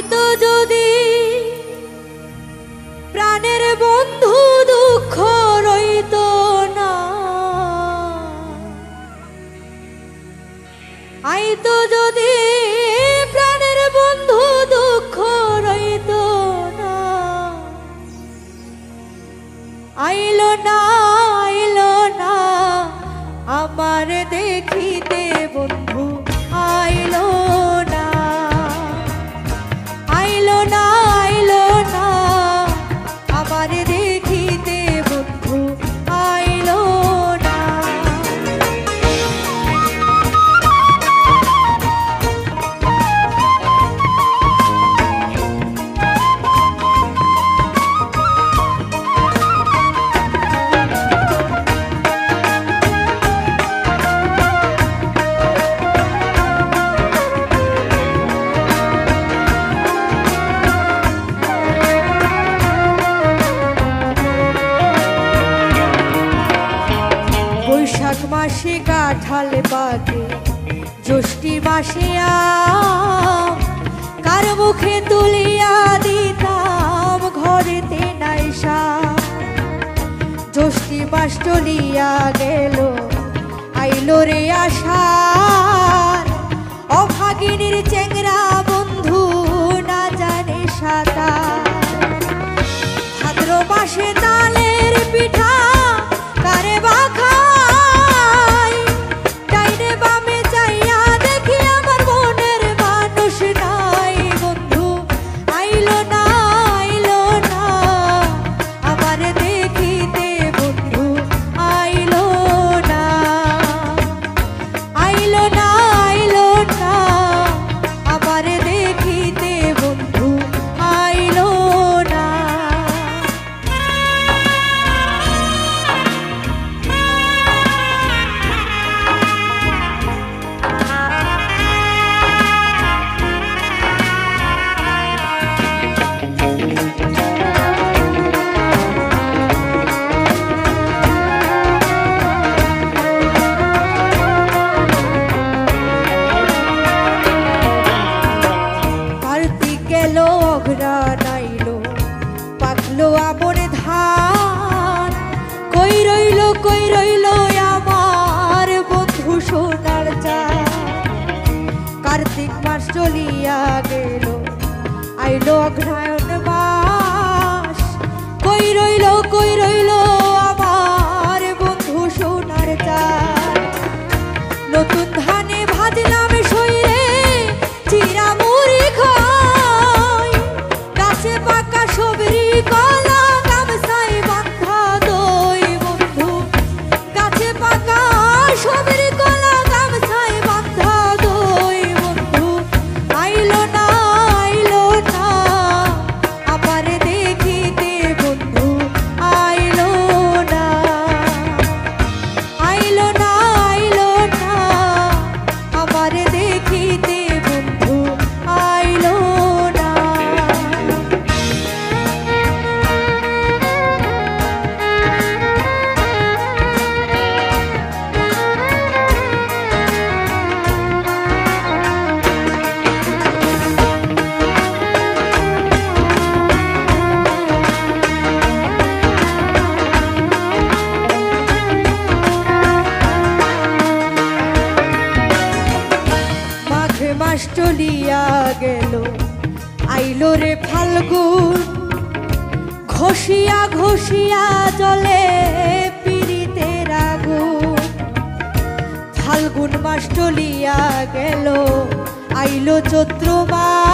আইতো যদি প্রাণের বন্ধু দুঃখ রইতো না, আইতো যদি প্রাণের বন্ধু দুঃখ রইতো না, আইলো না আইলো না আমার দেখিতে বন্ধু, আইলো না আইলো না আইলো না আমার দেখিতে বন্ধু, আইলো না। বৈশাখ মাসে কাঁঠাল পাকে, জ্যৈষ্ঠী মাসে আম, কার মুখে তুলিয়া দিতাম ঘরেতে নাইসা। জ্যৈষ্ঠী মাস চলিয়া গেল, আইলো রে আষাঢ়, অভাগিনীর চেংরা বন্ধু না জানে সাঁতার। ভাদ্র মাসে তালের পিঠা কারে বা খায়, ডাইনে বামে চাইয়া দেখি আমার মনের মানুষ নাই বন্ধু, আইলো না আইলো না আমার দেখিতে বন্ধু, আইলো না আইলো না আইলো না আমার দেখিতে বন্ধু, আইলো না। কার্তিক গেল অঘ্রাণ আইলো, পাকলো আমন ধান, কই রইল আমার বন্ধু সোনার চাঁদ। কার্তিক মাস চলিয়া গেল, আইলো অঘ্রাণ মাস, কই রইল আমার বন্ধু সোনার চাঁদ। নতুন ধানে ভাজলাম শরীরে চিরা মুড়ি খাই, গাছে পাকা সবরি কলা গামছাই বাঁধা দই বন্ধু, গাছে পাকা সবরি কলা গামছাই বাঁধা দই বন্ধু, আইলো না আইলো না আমার দেখিতে বন্ধু, আইলো না আইলো না আইলো না আমার দেখিতে বন্ধু, আইলো না। মাঘ মাস চলিয়া গেল, আইলো রে ফাল্গুন, ঘষিয়া ঘষিয়া জলে পিরিতের আগুন। ফাল্গুন মাস চলিয়া গেল, আইলো চৈত্র মাস,